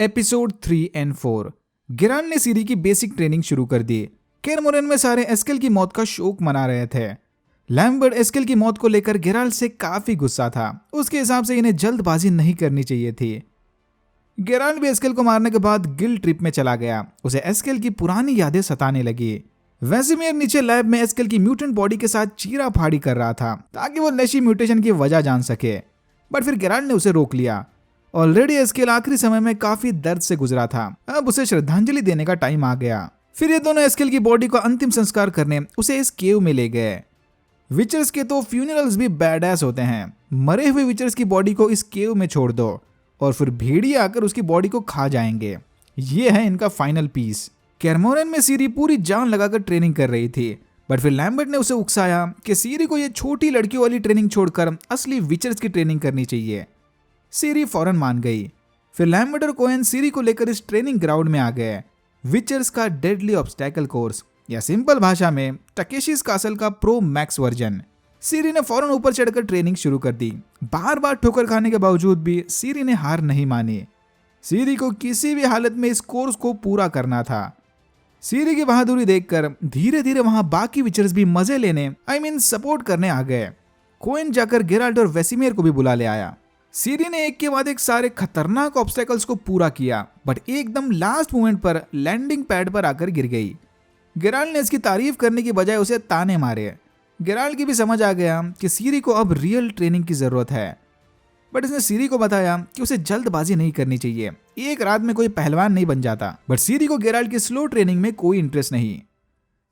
Episode 3 and 4। गिराल ने सीरी की basic training शुरू कर दी। कायर मोरेन में सारे एस्केल की मौत का शोक मना रहे थे। लैम्बर्ट एस्केल की मौत को लेकर गिराल से काफी गुस्सा था। उसके हिसाब से इन्हें जल्दबाजी नहीं करनी चाहिए थी। गिराल भी एस्केल को मारने के बाद गिल्ट ट्रिप में चला गया। उसे एस्केल की पुरानी यादें सताने लगी। वेसिमियर नीचे लैब में एस्केल की म्यूटेंट बॉडी के साथ चीरा फाड़ी कर रहा था ताकि वो नशी म्यूटेशन की वजह जान सके, बट फिर गिराल ने उसे रोक लिया। ऑलरेडी एस्केल आखिरी समय में काफी दर्द से गुजरा था। अब उसे श्रद्धांजलि देने का टाइम आ गया। फिर ये दोनों एस्केल की बॉडी को अंतिम संस्कार करने उसे इस केव में ले गए। विचर्स के तो फ्यूनरल्स भी बैडएस होते हैं। मरे हुए विचर्स की बॉडी को इस केव में छोड़ दो और फिर भेड़िए आकर उसकी बॉडी को खा जाएंगे। ये है इनका फाइनल पीस। कायर मोरेन में सीरी पूरी जान लगाकर ट्रेनिंग कर रही थी, बट फिर लैम्बर्ट ने उसे उकसाया कि सीरी को ये छोटी लड़कियों वाली ट्रेनिंग छोड़कर असली विचर्स की ट्रेनिंग करनी चाहिए। सीरी फौरन मान गई। फिर लैम्बर्ट और कोहेन सीरी को लेकर इस ट्रेनिंग ग्राउंड में आ गए। विचर्स का डेडली ऑब्स्टैकल कोर्स, या सिंपल भाषा में टकेशीज कासल का प्रो मैक्स वर्जन। सीरी ने फौरन ऊपर चढ़कर ट्रेनिंग शुरू कर दी। बार बार ठोकर खाने के बावजूद भी सीरी ने हार नहीं मानी। सीरी को किसी भी हालत में इस कोर्स को पूरा करना था। सीरी की बहादुरी देखकर धीरे धीरे वहां बाकी विचर्स भी मजे लेने सपोर्ट करने आ गए। कोहेन जाकर गेराल्ट और वेसिमियर को भी बुला ले आया। सीरी ने एक के बाद एक सारे खतरनाक ऑब्स्टेकल्स को पूरा किया, बट एकदम लास्ट मोमेंट पर लैंडिंग पैड पर आकर गिर गई। गेराल्ट ने इसकी तारीफ करने की बजाय उसे ताने मारे। गेराल्ट की भी समझ आ गया कि सीरी को अब रियल ट्रेनिंग की जरूरत है, बट इसने सीरी को बताया कि उसे जल्दबाजी नहीं करनी चाहिए। एक रात में कोई पहलवान नहीं बन जाता। बट सीरी को गेराल्ट की स्लो ट्रेनिंग में कोई इंटरेस्ट नहीं।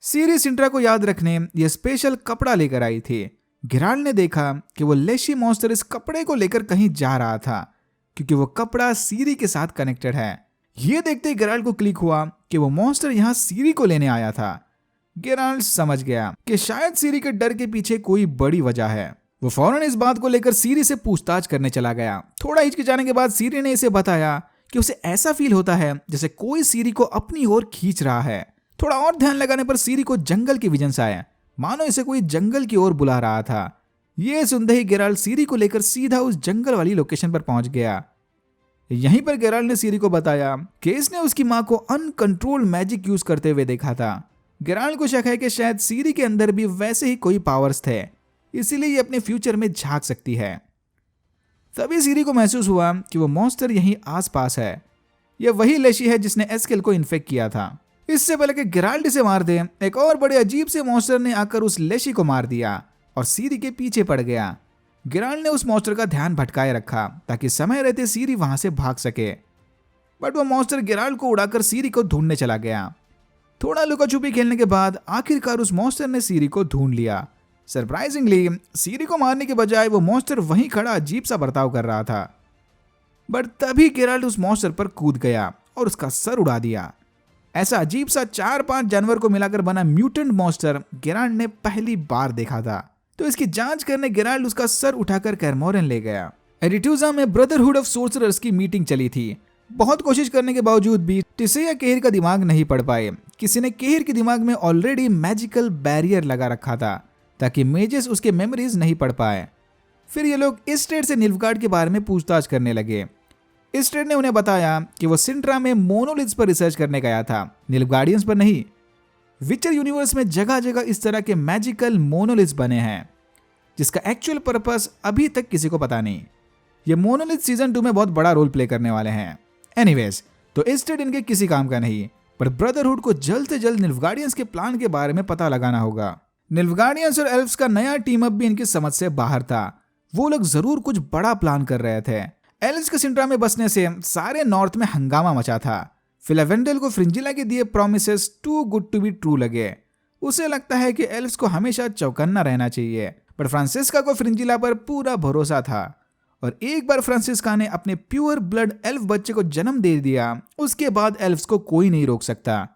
सीरी सिंट्रा को याद रखने ये स्पेशल कपड़ा लेकर आई थी। गिराल ने देखा कि वो लेशी मॉन्स्टर इस कपड़े को लेकर कहीं जा रहा था, क्योंकि वो कपड़ा सीरी के साथ कनेक्टेड है। ये देखते ही गिराल को क्लिक हुआ कि वो मॉन्स्टर यहाँ सीरी को लेने आया था। गिराल समझ गया कि शायद सीरी के डर के पीछे कोई बड़ी वजह है। वो फौरन इस बात को लेकर सीरी से पूछताछ करने चला गया। थोड़ा हिचकिचाने के बाद सीरी ने इसे बताया कि उसे ऐसा फील होता है जैसे कोई सीरी को अपनी ओर खींच रहा है। थोड़ा और ध्यान लगाने पर सीरी को जंगल के विजन्स आए, मानो इसे कोई जंगल की ओर बुला रहा था। ये सुनते ही गेराल्ट सीरी को लेकर सीधा उस जंगल वाली लोकेशन पर पहुंच गया। यहीं पर गेराल्ट ने सीरी को बताया कि इसने उसकी मां को अनकंट्रोल्ड मैजिक यूज करते हुए देखा था। गेराल्ट को शक है कि शायद सीरी के अंदर भी वैसे ही कोई पावर्स थे, इसीलिए ये अपने फ्यूचर में झांक सकती है। तभी सीरी को महसूस हुआ कि वो मॉन्स्टर यहीं आसपास है। यह वही लेशी है जिसने एस्केल को इन्फेक्ट किया था। इससे पहले कि गेराल्ट इसे मार दे, एक और बड़े अजीब से मॉन्स्टर ने आकर उस लेशी को मार दिया और सीरी के पीछे पड़ गया। गेराल्ट ने उस मॉन्स्टर का ध्यान भटकाए रखा ताकि समय रहते सीरी वहां से भाग सके, बट वो मॉन्स्टर गेराल्ट को उड़ाकर सीरी को ढूंढने चला गया। थोड़ा लुका छुपी खेलने के बाद आखिरकार उस मॉन्स्टर ने सीरी को ढूंढ लिया। सरप्राइजिंगली सीरी को मारने के बजाय वो मॉन्स्टर वहीं खड़ा अजीब सा बर्ताव कर रहा था, बट तभी गेराल्ट उस मॉन्स्टर पर कूद गया और उसका सर उड़ा दिया। ऐसा अजीब सा 4-5 जानवर को मिलाकर बना म्यूटेंट मॉन्स्टर गेराल्ट ने पहली बार देखा था। तो इसकी जांच करने गेराल्ट उसका सर उठाकर कायर मोरेन ले गया। एरिट्यूजा में ब्रदरहुड ऑफ सोर्सरर्स की मीटिंग चली थी। बहुत कोशिश करने के बावजूद भी टिसेया केहिर का दिमाग नहीं पढ़ पाए। किसी ने केहिर के दिमाग में ऑलरेडी मैजिकल बैरियर लगा रखा था ताकि मेजेस उसके मेमोरीज नहीं पढ़ पाए। फिर ये लोग इस्टेड से निल्फगार्ड के बारे में पूछताछ करने लगे। इस्टेड ने उन्हें बताया कि वो सिंट्रा में मोनोलिथ्स पर रिसर्च करने गया था, निल्फगार्डियंस पर नहीं। विचर यूनिवर्स में जगह जगह इस तरह के मैजिकल मोनोलिथ्स बने हैं जिसका एक्चुअल पर्पस अभी तक किसी को पता नहीं। ये मोनोलिथ सीजन 2 में बहुत बड़ा रोल प्ले करने वाले हैं। एनीवेज, तो इस्टेड इनके किसी काम का नहीं, पर ब्रदरहुड को जल्द से जल्द निल्फगार्डियंस के प्लान के बारे में पता लगाना होगा। निल्फगार्डियंस और एल्फ्स का नया टीम अप भी इनकी समझ से बाहर था। वो लोग जरूर कुछ बड़ा प्लान कर रहे थे। एल्फ्स के सिंट्रा में बसने से सारे नॉर्थ में हंगामा मचा था। फिलावेंडल को फ्रिंजिला के दिए promises too good to be true लगे। उसे लगता है कि एल्फ्स को हमेशा चौकन्ना रहना चाहिए, पर फ्रांसिस्का को फ्रिंजिला पर पूरा भरोसा था। और एक बार फ्रांसिस्का ने अपने प्योर ब्लड एल्फ बच्चे को जन्म दे दिया, उसके बाद एल्फ्स को कोई नहीं रोक सकता।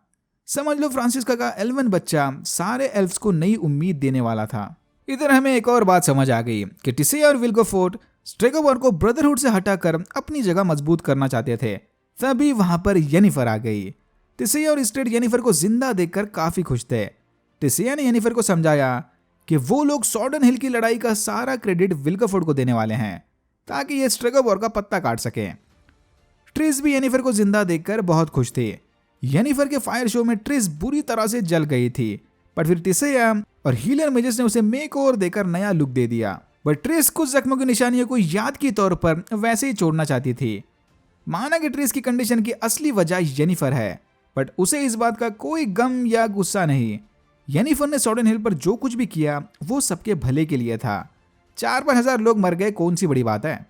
समझ लो फ्रांसिस्का का एल्वन बच्चा सारे एल्फ्स को नई उम्मीद देने वाला था। इधर हमें एक और बात समझ आ गई कि टिसेया और विल्गेफोर्ट स्ट्रेगोवर को ब्रदरहुड से हटाकर अपनी जगह मजबूत करना चाहते थे। तभी वहां पर येनिफर आ गई। टिसेया और इस्टेड येनिफर को जिंदा देखकर काफी खुश थे। टिसेया ने येनिफर को समझाया कि वो लोग सॉर्डन हिल की लड़ाई का सारा क्रेडिट विल्गेफोर्ट को देने वाले हैं ताकि ये स्ट्रेगोवर का पत्ता काट सके। ट्रिस भी येनिफर को जिंदा देखकर बहुत खुश थे। येनिफर के फायर शो में ट्रिस बुरी तरह से जल गई थी, पर फिर टिसेया और हीलर मेजर्स ने उसे मेकओवर देकर नया लुक दे दिया। बट ट्रिस कुछ जख्मों की निशानियों को याद के तौर पर वैसे ही छोड़ना चाहती थी। माना कि ट्रिस की कंडीशन की असली वजह येनिफर है, बट उसे इस बात का कोई गम या गुस्सा नहीं। येनिफर ने सॉर्डन हिल पर जो कुछ भी किया वो सबके भले के लिए था। 4,000 लोग मर गए, कौन सी बड़ी बात है।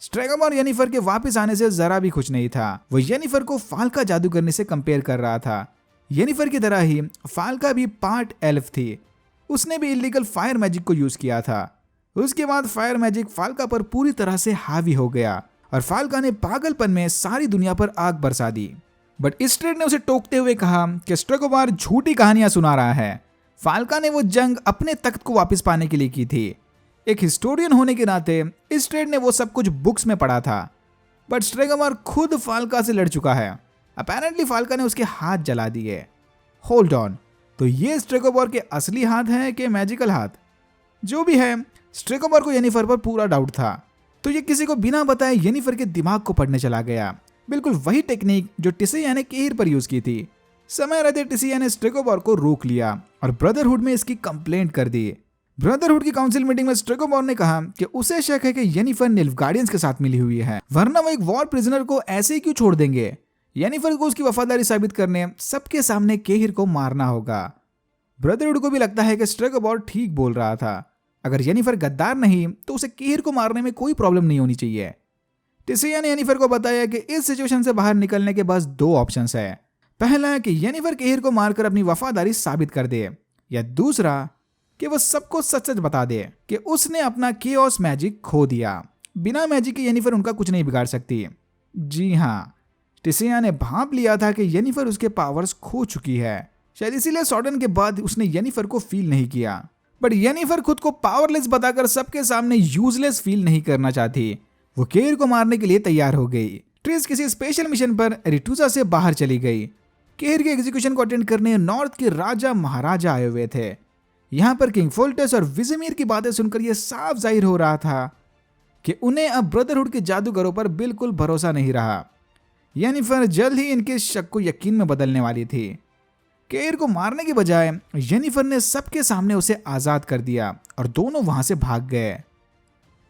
स्ट्रेगोमोर येनिफर के वापस आने से जरा भी खुश नहीं था। वो येनिफर को फाल्का जादू करने से कंपेयर कर रहा था। येनिफर की तरह ही फाल्का भी पार्ट एल्फ थी। उसने भी इलीगल फायर मैजिक को यूज किया था। उसके बाद फायर मैजिक फाल्का पर पूरी तरह से हावी हो गया और फाल्का ने पागलपन में सारी दुनिया पर आग बरसा दी। बट इस्ट्रेड ने उसे टोकते हुए कहा कि स्ट्रेगोमोर झूठी कहानियां सुना रहा है। फाल्का ने वो जंग अपने तख्त को वापस पाने के लिए की थी। एक हिस्टोरियन होने के नाते इस्ट्रेड ने वो सब कुछ बुक्स में पढ़ा था। बट स्ट्रेगोमोर खुद फाल्का से लड़ चुका है। अपेरेंटली फाल्का ने उसके हाथ जला दिए। होल्ड ऑन, तो ये स्ट्रेगोमोर के असली हाथ हैं कि मैजिकल हाथ? जो भी है, स्ट्रेगोमोर को येनिफर पर पूरा डाउट था, तो ये किसी को बिना बताए येनिफर के दिमाग को पढ़ने चला गया। बिल्कुल वही टेक्निक जो टिसेया ने केहिर पर यूज की थी। समय रहते टिसेया ने स्ट्रेगोमोर को रोक लिया और ब्रदरहुड में इसकी कंप्लेंट कर दी। ब्रदरहुड की काउंसिल मीटिंग में स्ट्रेगोमोर ने कहा कि उसे शक है कि येनिफर निल्फगार्डियंस के साथ मिली हुई है, वरना वो एक वॉर प्रिजनर को ऐसे ही क्यों छोड़ देंगे। येनिफर को उसकी वफादारी साबित करने सबके सामने केहिर को मारना होगा। ब्रदरहुड को भी लगता है कि स्ट्रेगोमोर ठीक बोल रहा था। अगर येनिफर गद्दार नहीं तो उसे केहिर को मारने में कोई प्रॉब्लम नहीं होनी चाहिए। टिसेया ने येनिफर को बताया कि इस सिचुएशन से बाहर निकलने के बस 2 ऑप्शंस है। पहला है कि येनिफर केहिर को मारकर अपनी वफादारी साबित कर दे, या दूसरा कि वो सबको सच सच बता दे कि उसने अपना केओस मैजिक खो दिया। बिना मैजिक के येनिफर उनका कुछ नहीं बिगाड़ सकती। जी हाँ, टिसेया ने भांप लिया था कि येनिफर उसके पावर्स खो चुकी है। शायद इसीलिए सॉर्डन के बाद उसने येनिफर को फील नहीं किया। बट येनिफर खुद को पावरलेस बताकर सबके सामने यूजलेस फील नहीं करना चाहती। वो केहिर को मारने के लिए तैयार हो गई। ट्रिस किसी स्पेशल मिशन पर एरिटूजा से बाहर चली गई। केहिर के एग्जीक्यूशन को अटेंड करने नॉर्थ के राजा महाराजा आए हुए थे। यहाँ पर किंग फोल्टस और विज़िमिर की बातें सुनकर यह साफ जाहिर हो रहा था कि उन्हें अब ब्रदरहुड के जादूगरों पर बिल्कुल भरोसा नहीं रहा। येनिफर जल्द ही इनके शक को यकीन में बदलने वाली थी। केहिर को मारने के बजाय येनिफर ने सबके सामने उसे आजाद कर दिया और दोनों वहां से भाग गए।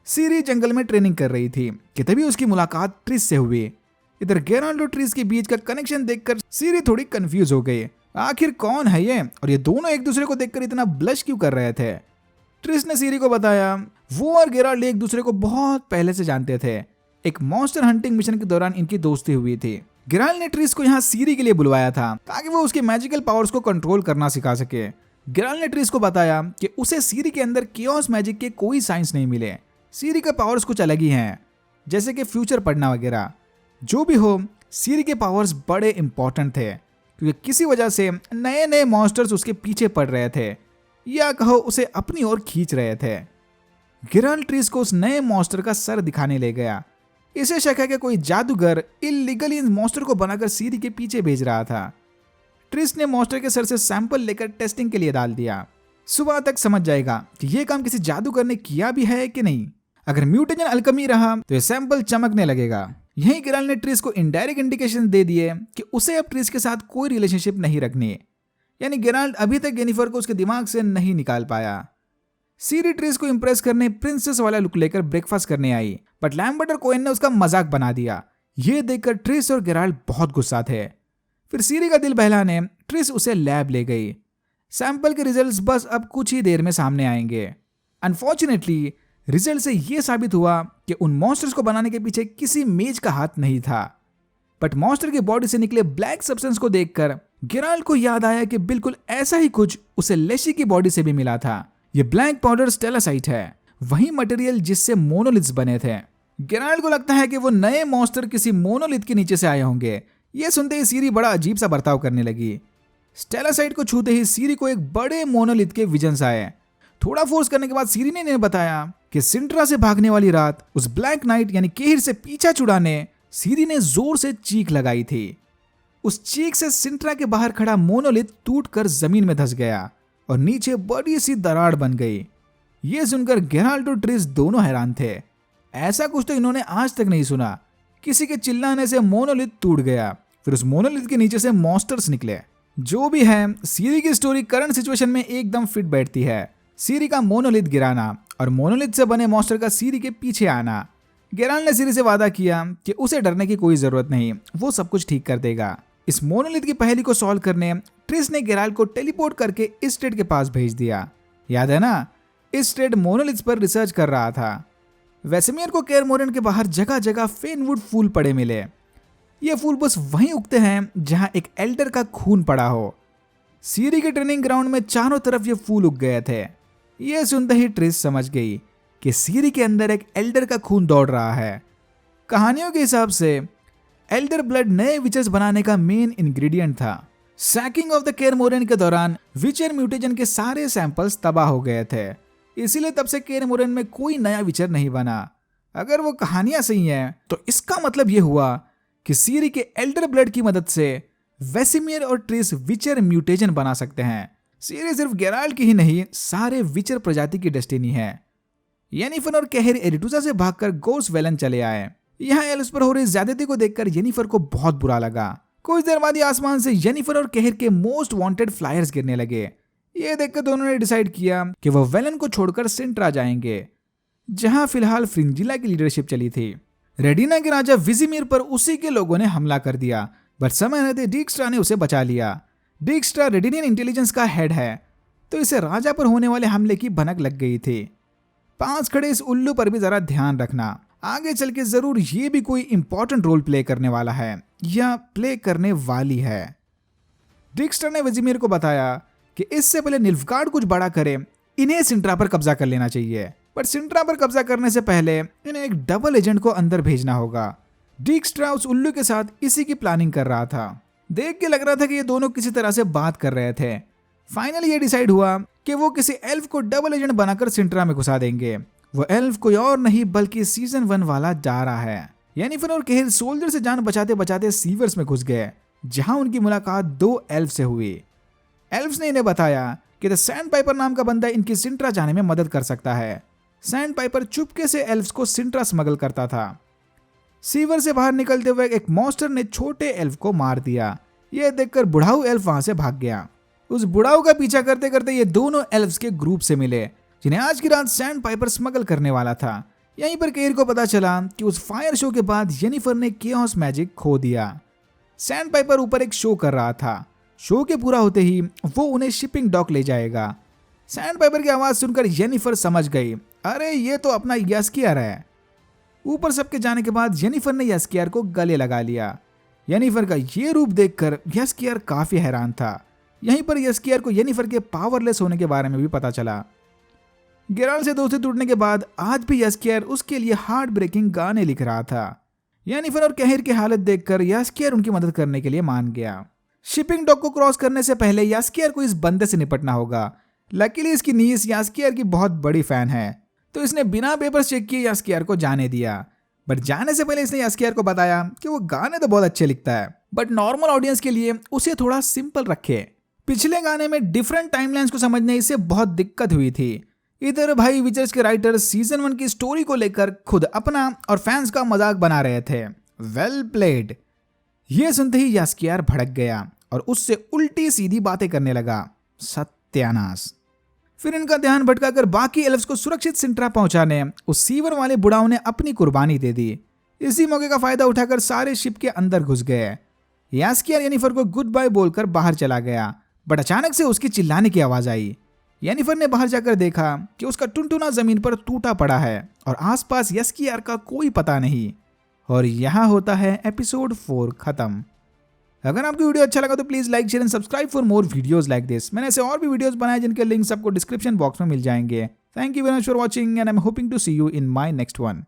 सीरी जंगल में ट्रेनिंग कर रही थी कि तभी उसकी मुलाकात ट्रिस से हुई। इधर गेराल्ड और ट्रिस के बीच का कनेक्शन देखकर सीरी थोड़ी कंफ्यूज हो गई। आखिर कौन है ये, और ये दोनों एक दूसरे को देखकर इतना ब्लश क्यों कर रहे थे। ट्रिस ने सीरी को बताया वो और गेराल्ड एक दूसरे को बहुत पहले से जानते थे। एक मॉन्स्टर हंटिंग मिशन के दौरान इनकी दोस्ती हुई थी। गेराल्ड ने ट्रिस को यहाँ सीरी के लिए बुलवाया था ताकि वो उसके मैजिकल पावर्स को कंट्रोल करना सिखा सके। गेराल्ड ने ट्रिस को बताया कि उसे सीरी के अंदर केओस मैजिक के कोई साइंस नहीं मिले। सीरी के पावर्स कुछ अलग ही हैं, जैसे कि फ्यूचर पढ़ना वगैरह। जो भी हो, सीरी के पावर्स बड़े इंपॉर्टेंट थे क्योंकि किसी वजह से नए नए मॉन्स्टर्स उसके पीछे पड़ रहे थे, या कहो उसे अपनी ओर खींच रहे थे। गेराल्ड ट्रिस को उस नए मॉन्स्टर का सर दिखाने ले गया। इसे शक है कि कोई जादूगर इलीगली इन मॉन्स्टर को बनाकर सीरी के पीछे भेज रहा था। ट्रिस ने मॉन्स्टर के सर से सैंपल लेकर टेस्टिंग के लिए डाल दिया। सुबह तक समझ जाएगा कि यह काम किसी जादूगर ने किया भी है कि नहीं। अगर म्यूटेजन अल्केमी रहा तो यह सैंपल चमकने लगेगा। यही गेराल्ड ने ट्रिस को इनडायरेक्ट इंडिकेशन दे दिए कि उसे अब ट्रिस के साथ कोई रिलेशनशिप नहीं रखनी। यानी गेराल्ड अभी तक येनिफर को उसके दिमाग से नहीं निकाल पाया। सीरी ट्रिस को इंप्रेस करने प्रिंसेस वाला लुक लेकर ब्रेकफास्ट करने आई, बट लैम्बर्ट और कोएन ने उसका मजाक बना दिया। यह देखकर ट्रिस और गेराल्ड बहुत गुस्सा थे। फिर सीरी का दिल बहलाने ट्रिस उसे लैब ले गई। सैंपल के रिजल्ट्स बस अब कुछ ही देर में सामने आएंगे। अनफॉर्चुनेटली रिजल्ट से यह साबित हुआ कि उन मॉन्स्टर्स को बनाने के पीछे किसी मेज का हाथ नहीं था। बट मॉन्स्टर की बॉडी से निकले ब्लैक सब्सटेंस को देखकर गेराल्ड को याद आया कि बिल्कुल ऐसा ही कुछ उसे लेशी की बॉडी से भी मिला था। यह ब्लैक पाउडर स्टेलासाइट है, वही मटेरियल जिससे मोनोलिथ्स बने थे। गेराल्ड को लगता है कि वो नए मॉन्स्टर किसी मोनोलिथ के नीचे से आए होंगे। यह सुनते ही सीरी बड़ा अजीब सा बर्ताव करने लगी। स्टेलासाइट को छूते ही सीरी को एक बड़े मोनोलिथ के विजन्स आए। थोड़ा फोर्स करने के बाद सीरी ने इन्हें बताया कि सिंट्रा से भागने वाली रात उस ब्लैक नाइट यानी केहिर से पीछा छुड़ाने सीरी ने जोर से चीख लगाई थी। उस चीख से सिंट्रा के बाहर खड़ा मोनोलिथ टूटकर जमीन में धंस गया और नीचे बड़ी सी दरार बन गई। यह सुनकर गेराल्ड और ट्रिस दोनों हैरान थे। ऐसा कुछ तो इन्होंने आज तक नहीं सुना किसी के चिल्लाने से मोनोलिथ टूट गया, फिर उस मोनोलिथ के नीचे से मॉन्स्टर्स निकले। जो भी है, सीरी की स्टोरी करंट सिचुएशन में एकदम फिट बैठती है। सीरी का मोनोलिथ गिराना और मोनोलिथ से बने मॉन्स्टर का सीरी के पीछे आना। गेराल्ड ने सीरी से वादा किया कि उसे डरने की कोई जरूरत नहीं, वो सब कुछ ठीक कर देगा। इस मोनोलिथ की पहेली को सॉल्व करने ट्रिस ने गेराल्ड को टेलीपोर्ट करके इस स्टेट के पास भेज दिया। याद है ना, इस स्टेट मोनोलिथ पर रिसर्च कर रहा था। वेसेमियर को केर मोरेन के बाहर जगह जगह फेनवुड फूल पड़े मिले। ये फूल बस वहीं उगते हैं जहां एक एल्डर का खून पड़ा हो। सीरी के ट्रेनिंग ग्राउंड में चारों तरफ ये फूल उग गए थे। ये सुनते ही ट्रिस समझ गई कि सीरी के अंदर एक एल्डर का खून दौड़ रहा है। कहानियों के हिसाब से एल्डर ब्लड नए विचर्स बनाने का मेन इंग्रेडिएंट था। सैकिंग ऑफ द केर मोरेन के दौरान विचर म्यूटेशन के सारे सैंपल्स तबाह हो गए थे, इसीलिए तब से केर मोरेन में कोई नया विचर नहीं बना। अगर वो कहानियां सही हैं तो इसका मतलब ये हुआ कि सीरी के एल्डर ब्लड की मदद से वेसेमियर और ट्रिस विचर म्यूटेशन बना सकते हैं। सीरी सिर्फ गेराल्ड की ही नहीं, सारे विचर प्रजाति की डेस्टिनी है। येनिफर और केहर एरिटुजा से भागकर गोस वेलन चले आए। यहाँ एल्व्स पर हो रही ज्यादती को देखकर येनिफर को बहुत बुरा लगा। कुछ देर बाद ही आसमान से येनिफर और केहर के मोस्ट वांटेड फ्लायर्स गिरने लगे। ये देखकर दोनों ने डिसाइड किया कि वो वेलन को छोड़कर सिंट्रा जाएंगे, जहां फिलहाल फ्रिंजिला की लीडरशिप चली थी। रेडिना के राजा विजिमिर पर उसी के लोगों ने हमला कर दिया, बट समय रहते डिक्स्ट्रा ने उसे बचा लिया। डिक्स्ट्रा रेडिनियन इंटेलिजेंस का हेड है, तो इसे राजा पर होने वाले हमले की भनक लग गई थी। पांच खड़े इस उल्लू पर भी जरा ध्यान रखना, आगे चल के जरूर ये भी कोई इंपॉर्टेंट रोल प्ले करने वाला है या प्ले करने वाली है। डिक्स्ट्रा ने विजिमिर को बताया कि इससे पहले निल्फगार्ड कुछ बड़ा करे, इन्हें सिंट्रा पर कब्जा कर लेना चाहिए। पर सिंट्रा पर कब्जा करने से पहले इन्हें एक डबल एजेंट को अंदर भेजना होगा। डिक्स्ट्रा उस उल्लू के साथ इसी की प्लानिंग कर रहा था। देख के लग रहा था कि ये दोनों किसी तरह से बात कर रहे थे। फाइनली ये डिसाइड हुआ कि वो किसी एल्फ को डबल एजेंट बनाकर सिंट्रा में घुसा देंगे। वो एल्फ कोई और नहीं बल्कि सीजन 1 वाला डारा है। येनिफर और केहर सोल्जर से जान बचाते बचाते सीवर्स में घुस गए, जहां उनकी मुलाकात दो एल्फ से हुई। एल्फ्स ने इन्हें बताया कि द सैंड पाइपर नाम का बंदा इनकी सिंट्रा जाने में मदद कर सकता है। सैंड पाइपर चुपके से एल्फ्स को सिंट्रा स्मगल करता था। सीवर से बाहर निकलते हुए एक मॉन्स्टर ने छोटे एल्फ को मार दिया। यह देखकर बुढ़ाऊ एल्फ वहां से भाग गया। उस बुढ़ाऊ का पीछा करते करते ये दोनों एल्फ्स के ग्रुप से मिले, जिन्हें आज की रात सैंड पाइपर स्मगल करने वाला था। यहीं पर केर को पता चला कि उस फायर शो के बाद येनिफर ने केओस मैजिक खो दिया। सैंड पाइपर ऊपर एक शो कर रहा था। शो के पूरा होते ही वो उन्हें शिपिंग डॉक ले जाएगा। सैंड पाइपर की आवाज सुनकर येनिफर समझ गई, अरे ये तो अपना यस्कियर है। ऊपर सबके जाने के बाद येनिफर ने यस्कियर को गले लगा लिया। येनिफर का ये रूप देखकर यस्कियर काफी हैरान था। यहीं पर यस्कियर को येनिफर के पावरलेस होने के बारे में भी पता चला। गेराल्ड से दोस्ती टूटने के बाद आज भी यस्कियर उसके लिए हार्ट ब्रेकिंग गाने लिख रहा था। येनिफर और केहर की हालत देखकर यस्कियर उनकी मदद करने के लिए मान गया। शिपिंग डॉक को क्रॉस करने से पहले यस्कियर को इस बंदे से निपटना होगा। लकीली इसकी नीस यस्कियर की बहुत बड़ी फैन है, तो इसने बिना पेपर्स चेक किए यस्कियर को जाने दिया। बट जाने से पहले इसने यस्कियर को बताया कि वो गाने तो बहुत अच्छे लिखता है, बट नॉर्मल ऑडियंस के लिए उसे थोड़ा सिंपल रखे। पिछले गाने में डिफरेंट टाइमलाइंस को समझने इससे बहुत दिक्कत हुई थी। इधर भाई विचर्स के राइटर सीजन 1 की स्टोरी को लेकर खुद अपना और फैंस का मजाक बना रहे थे। Well played. यह सुनते ही यस्कियर भड़क गया और उससे उल्टी सीधी बातें करने लगा। सत्यानाश। फिर इनका ध्यान भटकाकर बाकी एल्फ्स को सुरक्षित सिंट्रा पहुंचाने उस सीवर वाले बुढ़ाओं ने अपनी कुर्बानी दे दी। इसी मौके का फायदा उठाकर सारे शिप के अंदर घुस गए। यस्कियर येनिफर को गुड बाय बोलकर बाहर चला गया, बट अचानक से उसकी चिल्लाने की आवाज आई। येनिफर ने बाहर जाकर देखा कि उसका टुनटुना जमीन पर टूटा पड़ा है और आसपास यस्कियर का कोई पता नहीं। और यहाँ होता है एपिसोड 4 खत्म। अगर आपको वीडियो अच्छा लगा तो please like share and subscribe for more videos like this. मैंने ऐसे और भी वीडियोस बनाए जिनके लिंक्स आपको डिस्क्रिप्शन बॉक्स में मिल जाएंगे। Thank you very much for watching and I am hoping to see you in my next one.